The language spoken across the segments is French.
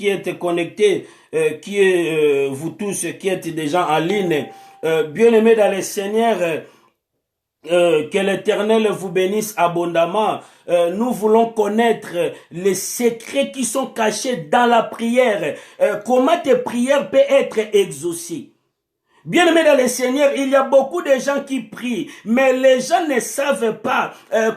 qui êtes connectés, vous tous qui êtes déjà en ligne. Bien-aimés dans le Seigneur, que l'Éternel vous bénisse abondamment. Nous voulons connaître les secrets qui sont cachés dans la prière. Comment tes prières peuvent être exaucées. Bien-aimés dans le Seigneur, il y a beaucoup de gens qui prient, mais les gens ne savent pas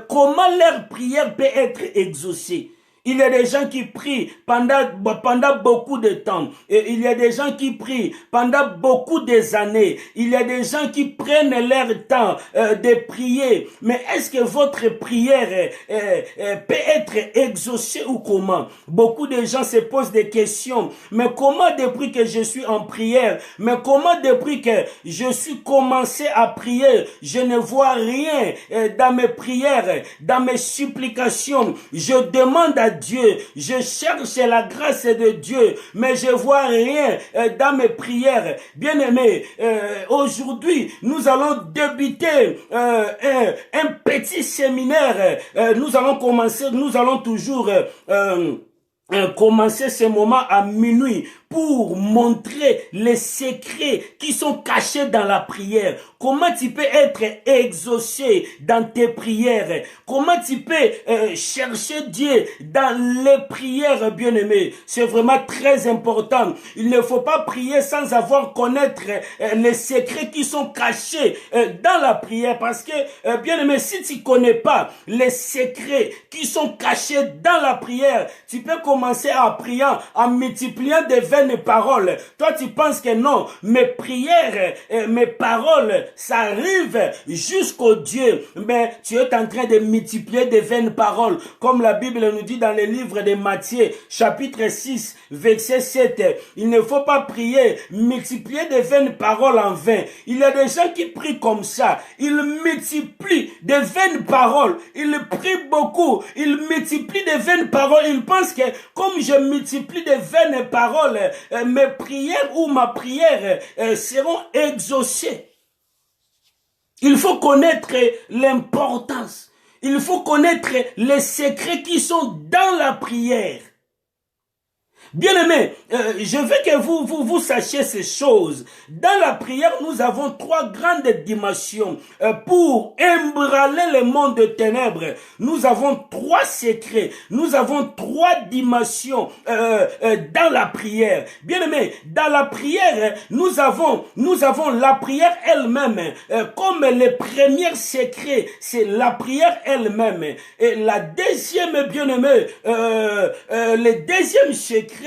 comment leur prière peut être exaucée. Il y a des gens qui prient pendant beaucoup de temps. Et il y a des gens qui prient pendant beaucoup des années. Il y a des gens qui prennent leur temps de prier. Mais est-ce que votre prière peut être exaucée ou comment? Beaucoup de gens se posent des questions. Mais comment depuis que je suis en prière? Mais comment depuis que je suis commencé à prier, je ne vois rien dans mes prières, dans mes supplications? Je demande à Dieu, je cherche la grâce de Dieu, mais je vois rien dans mes prières. Bien-aimés, aujourd'hui, nous allons débuter un petit séminaire. Nous allons toujours commencer ce moment à minuit pour montrer les secrets qui sont cachés dans la prière. Comment tu peux être exaucé dans tes prières? Comment tu peux chercher Dieu dans les prières, bien-aimés? C'est vraiment très important. Il ne faut pas prier sans avoir connaître les secrets qui sont cachés dans la prière. Parce que, bien-aimé, si tu connais pas les secrets qui sont cachés dans la prière, tu peux commencer à prier en multipliant des vaines paroles. Toi, tu penses que non, mes prières, mes paroles, ça arrive jusqu'au Dieu. Mais tu es en train de multiplier des vaines paroles. Comme la Bible nous dit dans le livre de Matthieu, chapitre 6, verset 7. Il ne faut pas prier, multiplier des vaines paroles en vain. Il y a des gens qui prient comme ça. Ils multiplient des vaines paroles. Ils prient beaucoup. Ils multiplient des vaines paroles. Ils pensent que comme je multiplie des vaines paroles, mes prières ou ma prière seront exaucées. Il faut connaître l'importance. Il faut connaître les secrets qui sont dans la prière. Bien-aimés, je veux que vous sachiez ces choses. Dans la prière, nous avons trois grandes dimensions. Pour embraler le monde de ténèbres, nous avons trois secrets. Nous avons trois dimensions dans la prière. Bien-aimés, dans la prière, nous avons la prière elle-même. Comme le premier secret, c'est la prière elle-même. Et la deuxième, bien-aimé, le deuxième secret,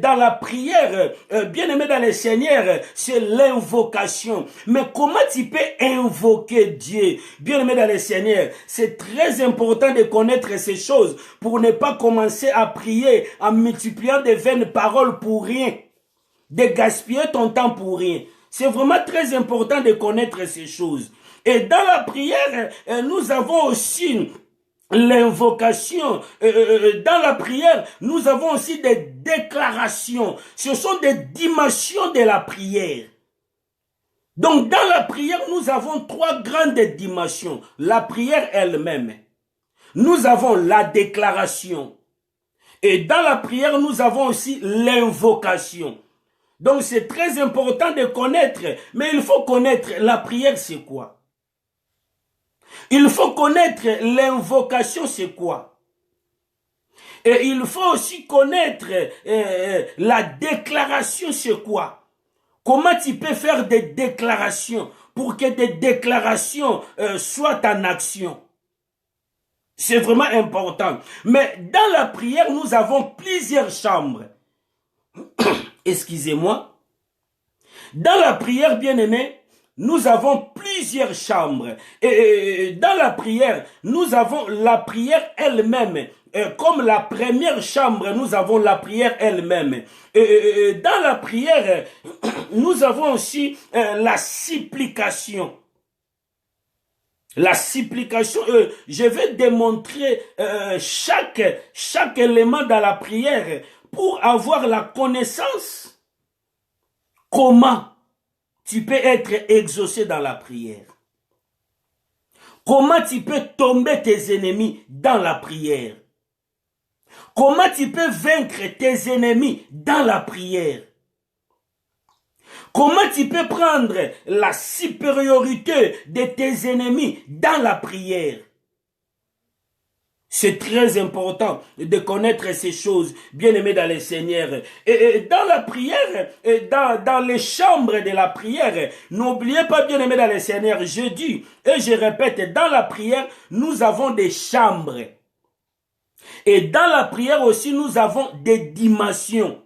dans la prière, bien-aimé dans le Seigneur, c'est l'invocation. Mais comment tu peux invoquer Dieu? Bien-aimé dans le Seigneur, c'est très important de connaître ces choses pour ne pas commencer à prier en multipliant des vaines paroles pour rien, de gaspiller ton temps pour rien. C'est vraiment très important de connaître ces choses. Et dans la prière, nous avons aussi l'invocation. Dans la prière, nous avons aussi des déclarations. Ce sont des dimensions de la prière. Donc dans la prière, nous avons trois grandes dimensions. La prière elle-même. Nous avons la déclaration. Et dans la prière, nous avons aussi l'invocation. Donc c'est très important de connaître. Mais il faut connaître la prière, c'est quoi? Il faut connaître l'invocation, c'est quoi? Et il faut aussi connaître la déclaration, c'est quoi? Comment tu peux faire des déclarations pour que des déclarations soient en action? C'est vraiment important. Mais dans la prière, nous avons plusieurs chambres. Excusez-moi. Dans la prière, bien-aimé, nous avons plusieurs chambres. Et dans la prière, nous avons la prière elle-même. Comme la première chambre, nous avons la prière elle-même. Dans la prière, nous avons aussi la supplication. La supplication, je vais démontrer chaque élément dans la prière pour avoir la connaissance. Comment tu peux être exaucé dans la prière? Comment tu peux tomber tes ennemis dans la prière? Comment tu peux vaincre tes ennemis dans la prière? Comment tu peux prendre la supériorité de tes ennemis dans la prière? C'est très important de connaître ces choses, bien-aimés dans le Seigneur. Et dans la prière, dans les chambres de la prière, n'oubliez pas, bien-aimés dans le Seigneur, je dis et je répète, dans la prière, nous avons des chambres. Et dans la prière aussi, nous avons des dimensions.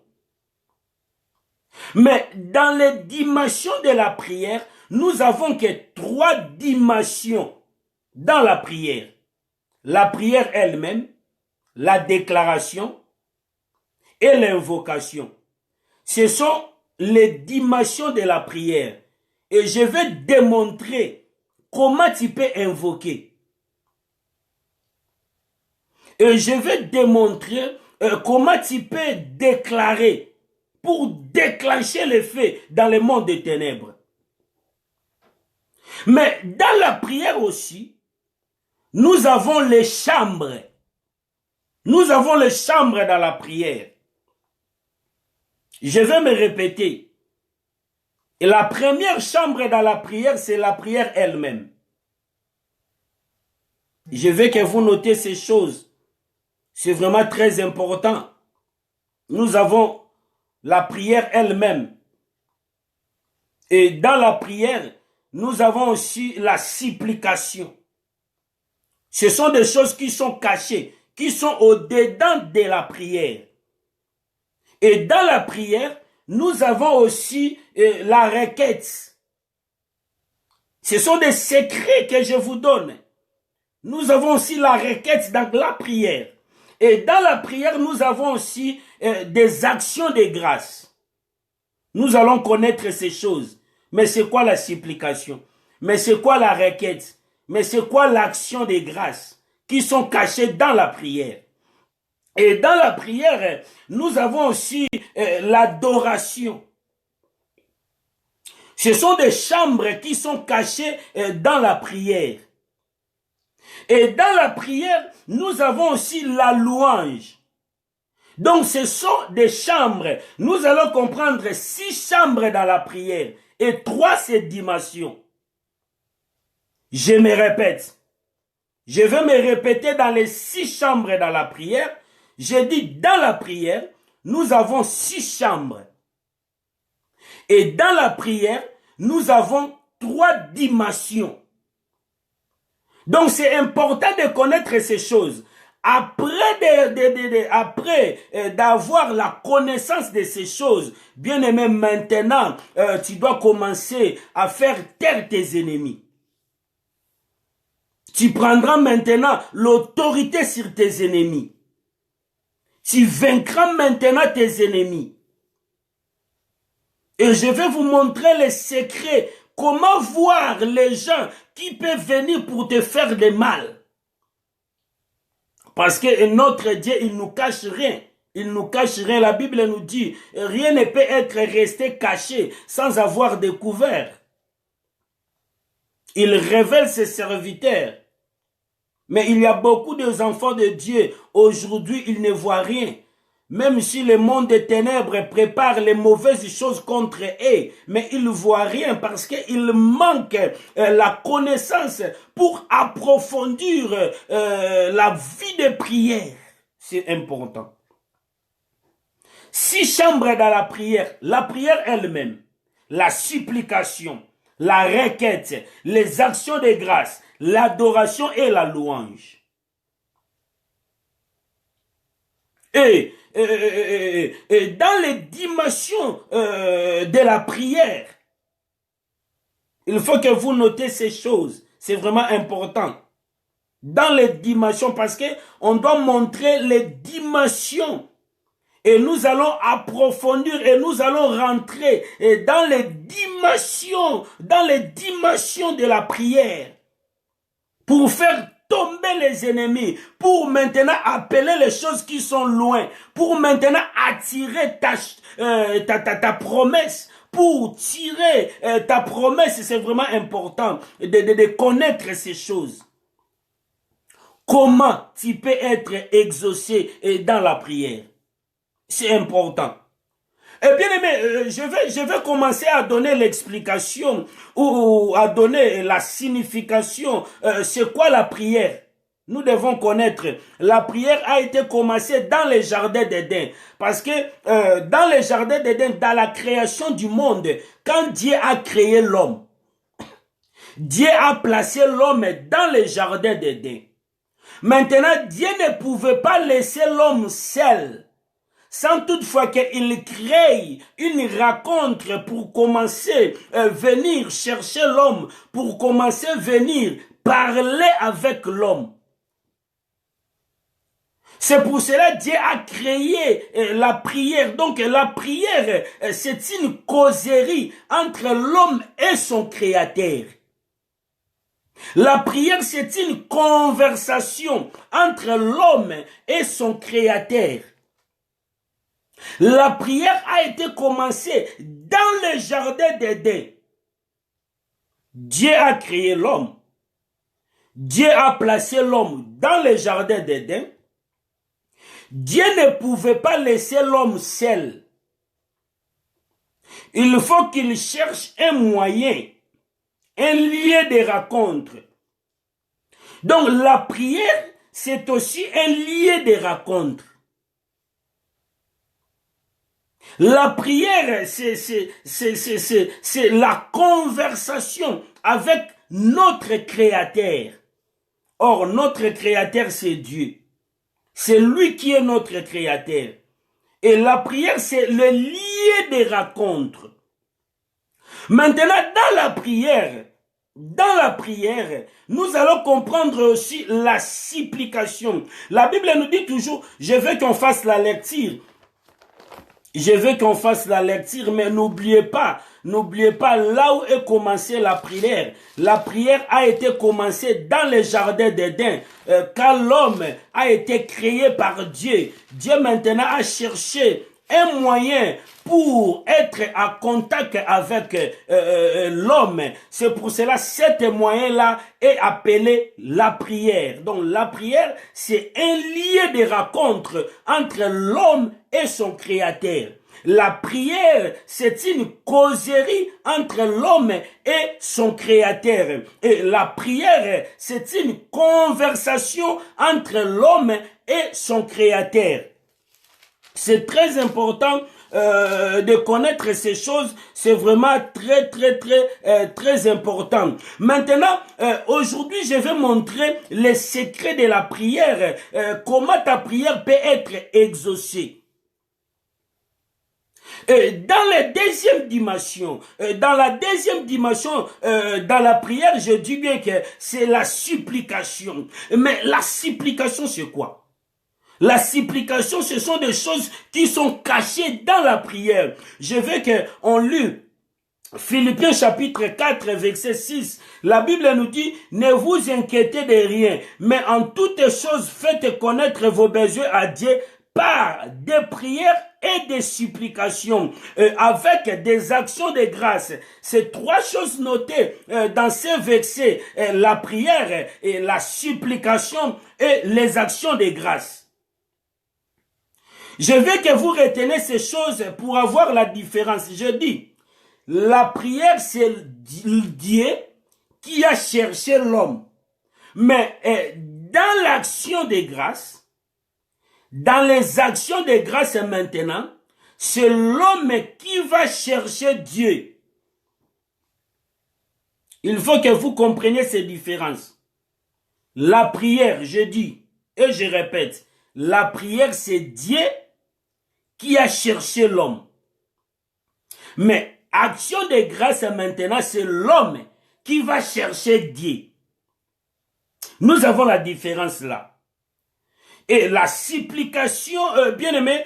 Mais dans les dimensions de la prière, nous avons que 3 dimensions dans la prière. La prière elle-même, la déclaration et l'invocation. Ce sont les dimensions de la prière. Et je vais démontrer comment tu peux invoquer. Et je vais démontrer comment tu peux déclarer pour déclencher les faits dans le monde des ténèbres. Mais dans la prière aussi, nous avons les chambres. Nous avons les chambres dans la prière. Je vais me répéter. Et la première chambre dans la prière, c'est la prière elle-même. Je veux que vous notez ces choses. C'est vraiment très important. Nous avons la prière elle-même. Et dans la prière, nous avons aussi la supplication. Ce sont des choses qui sont cachées, qui sont au-dedans de la prière. Et dans la prière, nous avons aussi la requête. Ce sont des secrets que je vous donne. Nous avons aussi la requête dans la prière. Et dans la prière, nous avons aussi des actions de grâce. Nous allons connaître ces choses. Mais c'est quoi la supplication? Mais c'est quoi la requête? Mais c'est quoi l'action de grâce qui sont cachées dans la prière? Et dans la prière, nous avons aussi l'adoration. Ce sont des chambres qui sont cachées dans la prière. Et dans la prière, nous avons aussi la louange. Donc ce sont des chambres. Nous allons comprendre 6 chambres dans la prière et 3 ces dimensions. Je me répète. Je vais me répéter dans les 6 chambres dans la prière. J'ai dit dans la prière, nous avons 6 chambres. Et dans la prière, nous avons 3 dimensions. Donc c'est important de connaître ces choses. Après d'avoir la connaissance de ces choses, bien aimé, maintenant, tu dois commencer à faire taire tes ennemis. Tu prendras maintenant l'autorité sur tes ennemis. Tu vaincras maintenant tes ennemis. Et je vais vous montrer les secrets. Comment voir les gens qui peuvent venir pour te faire du mal. Parce que notre Dieu, il ne nous cache rien. Il ne nous cache rien. La Bible nous dit, rien ne peut être resté caché sans avoir découvert. Il révèle ses serviteurs. Mais il y a beaucoup d'enfants de Dieu. Aujourd'hui, ils ne voient rien. Même si le monde des ténèbres prépare les mauvaises choses contre eux, mais ils ne voient rien parce qu'il manque la connaissance pour approfondir la vie de prière. C'est important. 6 chambres dans la prière elle-même, la supplication, la requête, les actions de grâce, l'adoration et la louange. Et dans les dimensions de la prière, il faut que vous notez ces choses. C'est vraiment important. Dans les dimensions, parce que on doit montrer les dimensions. Et nous allons approfondir et nous allons rentrer dans les dimensions de la prière. Pour faire tomber les ennemis, pour maintenant appeler les choses qui sont loin, pour maintenant attirer ta promesse, pour tirer ta promesse. C'est vraiment important de connaître ces choses. comment tu peux être exaucé dans la prière. C'est important. Et bien aimé, je vais commencer à donner l'explication ou à donner la signification. C'est quoi la prière? Nous devons connaître. La prière a été commencée dans les jardins d'Éden. Parce que dans les jardins d'Éden, dans la création du monde, quand Dieu a créé l'homme, Dieu a placé l'homme dans les jardins d'Éden. Maintenant, Dieu ne pouvait pas laisser l'homme seul, sans toutefois qu'il crée une rencontre pour commencer à venir chercher l'homme, pour commencer à venir parler avec l'homme. C'est pour cela que Dieu a créé la prière. Donc la prière, c'est une causerie entre l'homme et son créateur. La prière, c'est une conversation entre l'homme et son créateur. La prière a été commencée dans le jardin d'Éden. Dieu a créé l'homme. Dieu a placé l'homme dans le jardin d'Éden. Dieu ne pouvait pas laisser l'homme seul. Il faut qu'il cherche un moyen, un lieu de rencontre. Donc la prière, c'est aussi un lieu de rencontre. La prière, c'est la conversation avec notre Créateur. Or, notre Créateur, c'est Dieu. C'est lui qui est notre Créateur. Et la prière, c'est le lieu de rencontre. Maintenant, dans la prière, nous allons comprendre aussi la supplication. La Bible nous dit toujours, je veux qu'on fasse la lecture. Je veux qu'on fasse la lecture, mais n'oubliez pas là où est commencée la prière. La prière a été commencée dans le jardin d'Éden, quand l'homme a été créé par Dieu. Dieu maintenant a cherché un moyen pour être en contact avec l'homme. C'est pour cela que cet moyen-là est appelé la prière. Donc la prière, c'est un lieu de rencontre entre l'homme et son Créateur. La prière, c'est une causerie entre l'homme et son Créateur. Et la prière, c'est une conversation entre l'homme et son Créateur. C'est très important de connaître ces choses. C'est vraiment très important. Maintenant, aujourd'hui, je vais montrer les secrets de la prière. Comment ta prière peut être exaucée. Dans la deuxième dimension, dans la prière, je dis bien que c'est la supplication. Mais la supplication, c'est quoi? La supplication, ce sont des choses qui sont cachées dans la prière. Je veux qu'on lise Philippiens chapitre 4, verset 6. La Bible nous dit, ne vous inquiétez de rien, mais en toutes choses, faites connaître vos besoins à Dieu par des prières et des supplications, avec des actions de grâce. Ces trois choses notées dans ces versets, la prière et la supplication et les actions de grâce. Je veux que vous reteniez ces choses pour avoir la différence. Je dis, la prière, c'est Dieu qui a cherché l'homme. Mais dans l'action de grâce, dans les actions de grâce maintenant, c'est l'homme qui va chercher Dieu. Il faut que vous compreniez ces différences. La prière, je dis, et je répète, la prière, c'est Dieu qui a cherché l'homme. Mais action de grâce maintenant, c'est l'homme qui va chercher Dieu. Nous avons la différence là. Et la supplication, bien aimé,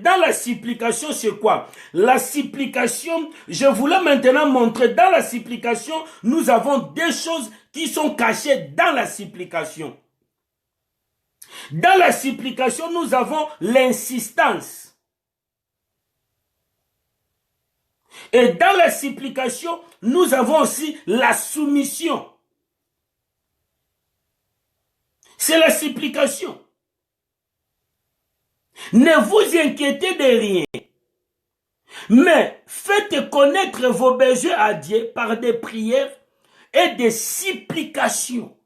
dans la supplication, c'est quoi? La supplication, je voulais maintenant montrer, dans la supplication, nous avons des choses qui sont cachées dans la supplication. Dans la supplication, nous avons l'insistance. Et dans la supplication, nous avons aussi la soumission. C'est la supplication. Ne vous inquiétez de rien, mais faites connaître vos besoins à Dieu par des prières et des supplications.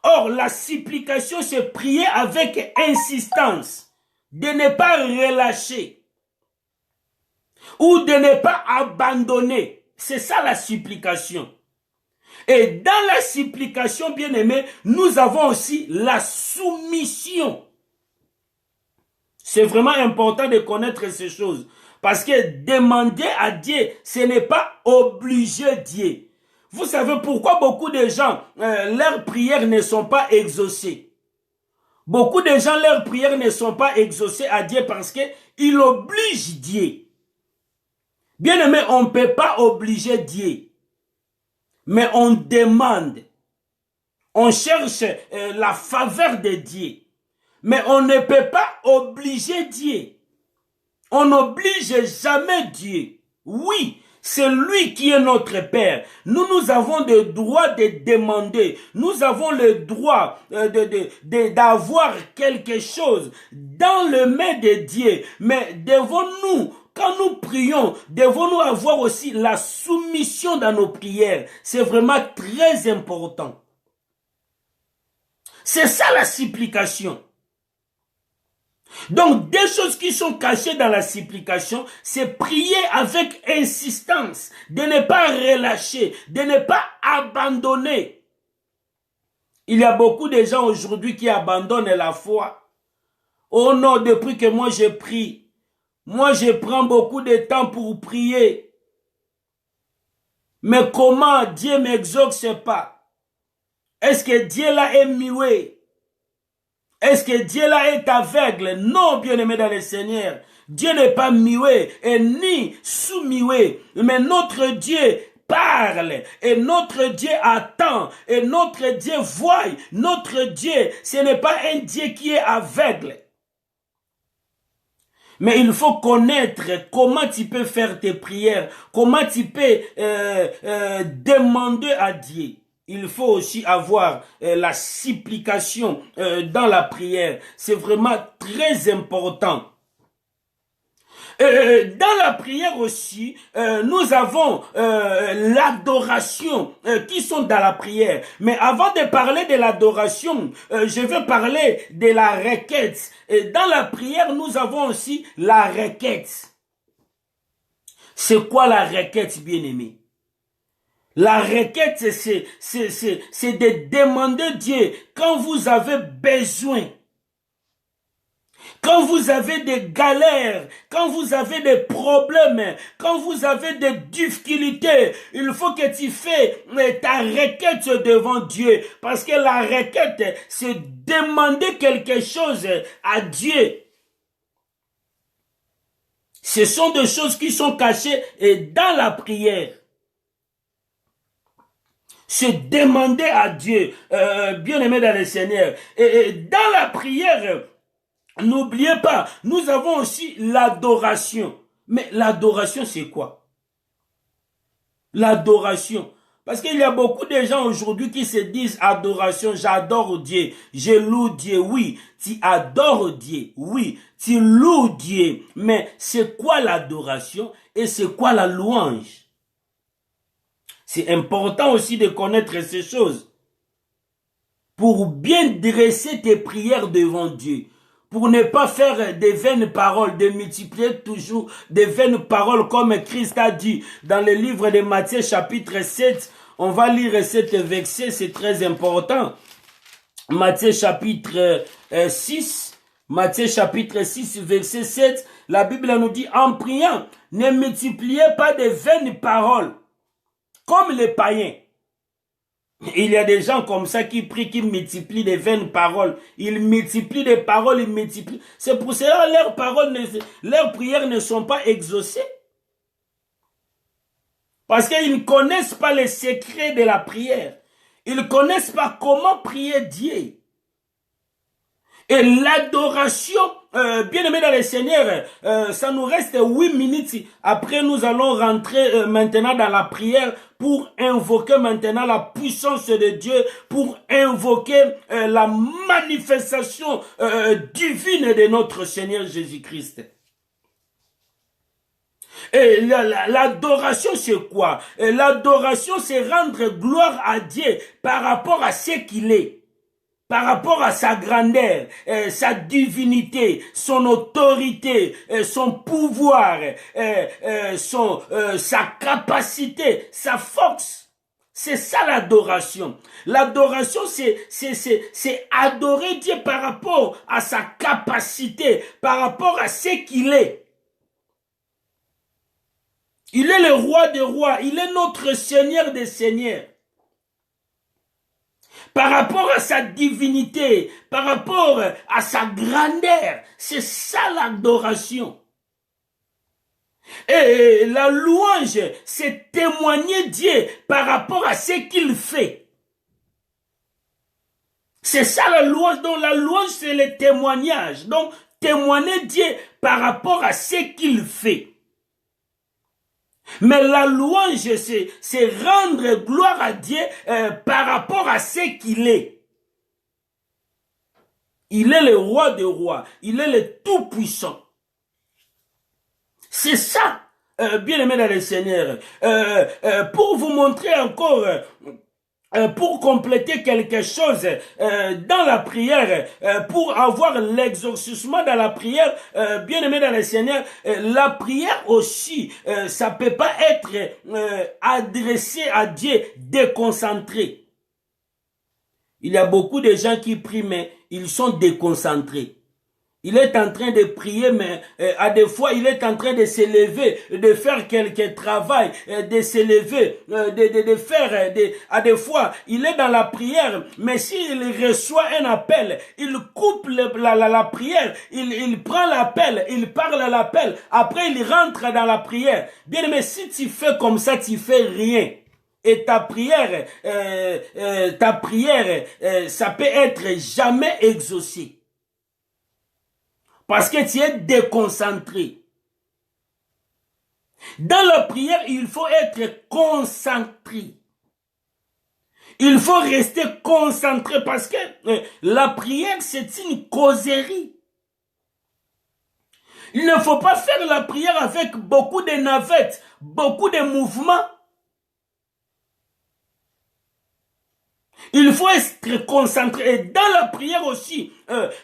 Or, la supplication, c'est prier avec insistance, de ne pas relâcher ou de ne pas abandonner. C'est ça la supplication. Et dans la supplication, bien aimé, nous avons aussi la soumission. C'est vraiment important de connaître ces choses. Parce que demander à Dieu, ce n'est pas obliger Dieu. Vous savez pourquoi beaucoup de gens, leurs prières ne sont pas exaucées. Beaucoup de gens, leurs prières ne sont pas exaucées à Dieu parce qu'ils obligent Dieu. Bien aimé, on ne peut pas obliger Dieu. Mais on demande. On cherche la faveur de Dieu. Mais on ne peut pas obliger Dieu. On n'oblige jamais Dieu. Oui, c'est lui qui est notre Père. Nous avons le droit de demander. Nous avons le droit d'avoir quelque chose dans le main de Dieu. Mais devons-nous, quand nous prions, devons-nous avoir aussi la soumission dans nos prières. C'est vraiment très important. C'est ça la supplication. Donc, des choses qui sont cachées dans la supplication, c'est prier avec insistance, de ne pas relâcher, de ne pas abandonner. Il y a beaucoup de gens aujourd'hui qui abandonnent la foi. Oh non, depuis que moi je prie, moi je prends beaucoup de temps pour prier. Mais comment Dieu m'exauce pas? Est-ce que Dieu là est muet? Est-ce que Dieu là est aveugle? Non, bien-aimé dans le Seigneur. Dieu n'est pas muet et ni sous-muet. Mais notre Dieu parle et notre Dieu attend et notre Dieu voit. Notre Dieu, ce n'est pas un Dieu qui est aveugle. Mais il faut connaître comment tu peux faire tes prières, comment tu peux demander à Dieu. Il faut aussi avoir la supplication dans la prière. C'est vraiment très important. Dans la prière aussi, nous avons l'adoration qui sont dans la prière. Mais avant de parler de l'adoration, je vais parler de la requête. Et dans la prière, nous avons aussi la requête. C'est quoi la requête, bien-aimé? La requête, c'est de demander Dieu quand vous avez besoin. Quand vous avez des galères, quand vous avez des problèmes, quand vous avez des difficultés, il faut que tu fais ta requête devant Dieu. Parce que la requête, c'est demander quelque chose à Dieu. Ce sont des choses qui sont cachées dans la prière. C'est demander à Dieu, bien-aimé dans le Seigneur. Et dans la prière, n'oubliez pas, nous avons aussi l'adoration. Mais l'adoration, c'est quoi? L'adoration. Parce qu'il y a beaucoup de gens aujourd'hui qui se disent adoration, j'adore Dieu, je loue Dieu. Oui, tu adores Dieu. Oui, tu loues Dieu. Mais c'est quoi l'adoration et c'est quoi la louange? C'est important aussi de connaître ces choses pour bien dresser tes prières devant Dieu. Pour ne pas faire des vaines paroles, de multiplier toujours des vaines paroles comme Christ a dit dans le livre de Matthieu chapitre 7. On va lire cet verset, c'est très important. Matthieu chapitre 6, Matthieu chapitre 6, verset 7, la Bible nous dit, en priant, ne multipliez pas de vaines paroles, comme les païens. Il y a des gens comme ça qui prient, qui multiplient des vaines paroles. Ils multiplient des paroles, ils multiplient. C'est pour cela que leurs prières ne sont pas exaucées. Parce qu'ils ne connaissent pas les secrets de la prière. Ils ne connaissent pas comment prier Dieu. Et l'adoration bien-aimés dans le Seigneur, ça nous reste 8 minutes. Après, nous allons rentrer maintenant dans la prière pour invoquer maintenant la puissance de Dieu, pour invoquer la manifestation divine de notre Seigneur Jésus-Christ. Et l'adoration, c'est quoi? L'adoration, c'est rendre gloire à Dieu par rapport à ce qu'il est. Par rapport à sa grandeur, sa divinité, son autorité, son pouvoir, sa capacité, sa force. C'est ça l'adoration. L'adoration, c'est adorer Dieu par rapport à sa capacité, par rapport à ce qu'il est. Il est le roi des rois, il est notre Seigneur des seigneurs. Par rapport à sa divinité, par rapport à sa grandeur, c'est ça l'adoration. Et la louange, c'est témoigner Dieu par rapport à ce qu'il fait. C'est ça la louange. Donc la louange, c'est le témoignage. Donc témoigner Dieu par rapport à ce qu'il fait. Mais la louange, c'est rendre gloire à Dieu par rapport à ce qu'il est. Il est le roi des rois. Il est le tout-puissant. C'est ça, bien-aimé dans le Seigneur. Pour vous montrer encore... pour compléter quelque chose dans la prière, pour avoir l'exorcisme dans la prière, bien aimé dans le Seigneur, la prière aussi, ça peut pas être adressé à Dieu déconcentré. Il y a beaucoup de gens qui prient, mais ils sont déconcentrés. Il est en train de prier, mais à des fois, il est en train de se lever, de faire quelque travail, de se lever, de faire, à des fois, il est dans la prière, mais s'il reçoit un appel, il coupe la prière, il prend l'appel, il parle à l'appel, après il rentre dans la prière. Bien aimé, si tu fais comme ça, tu fais rien. Et ta prière, ça peut être jamais exaucée. Parce que tu es déconcentré. Dans la prière, il faut être concentré. Il faut rester concentré parce que la prière, c'est une causerie. Il ne faut pas faire la prière avec beaucoup de navettes, beaucoup de mouvements. Il faut être concentré. Et dans la prière aussi,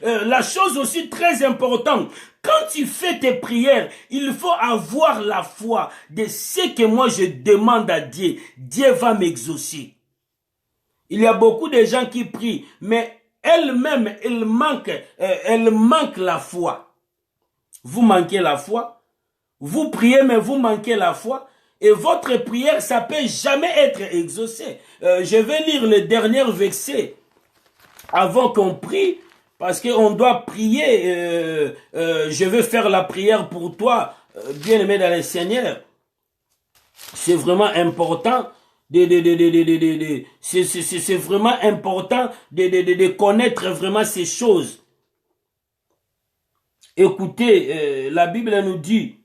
la chose aussi très importante, quand tu fais tes prières, il faut avoir la foi de ce que moi je demande à Dieu. Dieu va m'exaucer. Il y a beaucoup de gens qui prient, mais elles-mêmes, elles manquent la foi. Vous manquez la foi. Vous priez, mais vous manquez la foi. Et votre prière, ça peut jamais être exaucé. Je vais lire le dernier verset avant qu'on prie, parce qu'on doit prier. Je vais faire la prière pour toi, bien-aimé dans le Seigneur. C'est vraiment important c'est vraiment important de connaître vraiment ces choses. Écoutez, la Bible nous dit,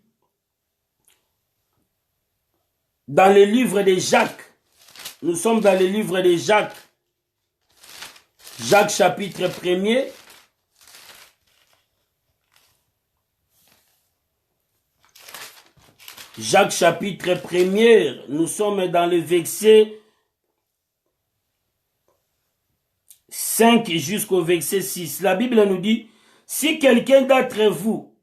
dans le livre de Jacques, nous sommes dans le livre de Jacques, Jacques chapitre 1er, Jacques chapitre 1er, nous sommes dans le verset 5 jusqu'au verset 6. La Bible nous dit, si quelqu'un d'entre vous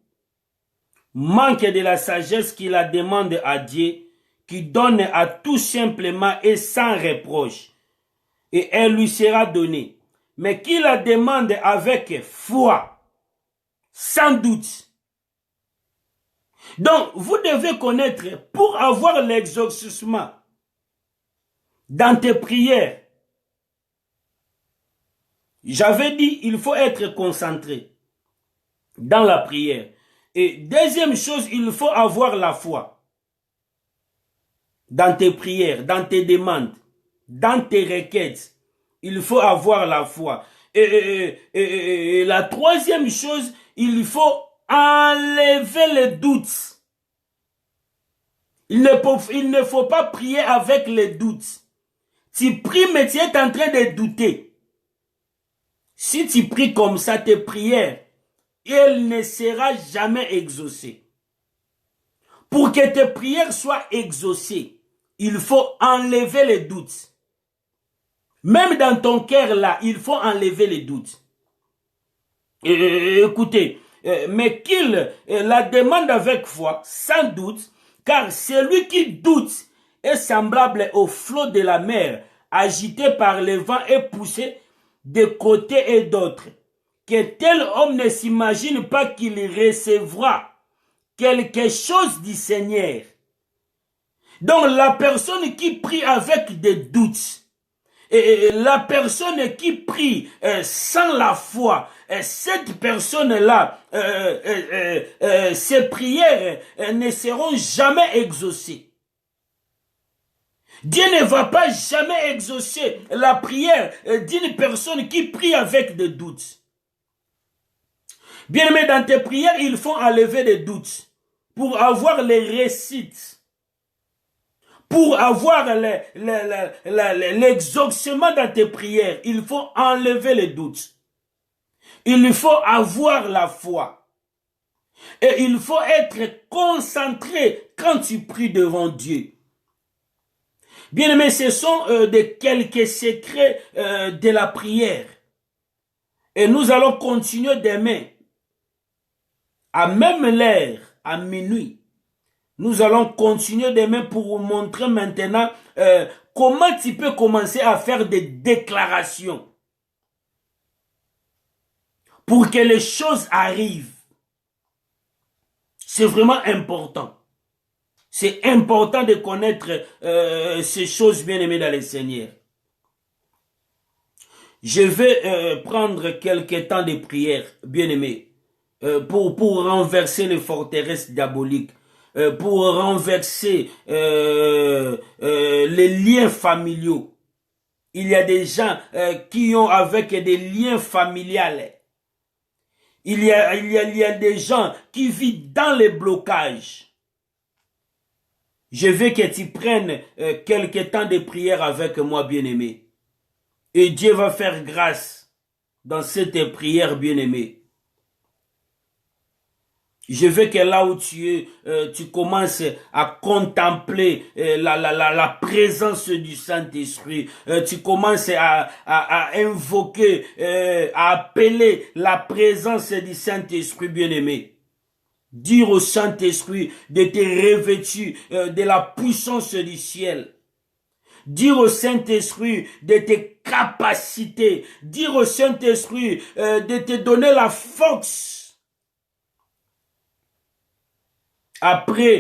manque de la sagesse qu'il la demande à Dieu, qui donne à tout simplement et sans reproche, et elle lui sera donnée, mais qu'il la demande avec foi, sans doute. Donc, vous devez connaître, pour avoir l'exaucement dans tes prières, j'avais dit, il faut être concentré dans la prière. Et deuxième chose, il faut avoir la foi dans tes prières, dans tes demandes, dans tes requêtes. Il faut avoir la foi. Et la troisième chose, il faut enlever les doutes. Il ne faut pas prier avec les doutes. Tu pries, mais tu es en train de douter. Si tu pries comme ça, tes prières, elles ne seront jamais exaucées. Pour que tes prières soient exaucées, il faut enlever les doutes. Même dans ton cœur là, il faut enlever les doutes. Écoutez, mais qu'il la demande avec foi, sans doute, car celui qui doute est semblable au flot de la mer, agité par le vent et poussé de côté et d'autre. Que tel homme ne s'imagine pas qu'il recevra quelque chose du Seigneur. Donc la personne qui prie avec des doutes, et la personne qui prie sans la foi, cette personne-là, ses prières ne seront jamais exaucées. Dieu ne va pas jamais exaucer la prière d'une personne qui prie avec des doutes. Bien aimé, dans tes prières, il faut enlever des doutes pour avoir les réussites. Pour avoir l'exaucement dans tes prières, il faut enlever les doutes. Il faut avoir la foi. Et il faut être concentré quand tu pries devant Dieu. Bien aimé, ce sont quelques secrets de la prière. Et nous allons continuer demain, à même l'heure, à minuit. Nous allons continuer demain pour vous montrer maintenant comment tu peux commencer à faire des déclarations pour que les choses arrivent. C'est vraiment important. C'est important de connaître ces choses bien aimées dans le Seigneur. Je vais prendre quelques temps de prière, bien aimés, pour renverser les forteresses diaboliques. Pour renverser les liens familiaux. Il y a des gens qui ont avec des liens familiaux. Il y a des gens qui vivent dans les blocages. Je veux que tu prennes quelques temps de prière avec moi, bien-aimé. Et Dieu va faire grâce dans cette prière, bien-aimé. Je veux que là où tu es, tu commences à contempler la présence du Saint-Esprit. Tu commences à invoquer, à appeler la présence du Saint-Esprit bien-aimé. Dire au Saint-Esprit de te revêtir de la puissance du ciel. Dire au Saint-Esprit de tes capacités. Dire au Saint-Esprit de te donner la force. Après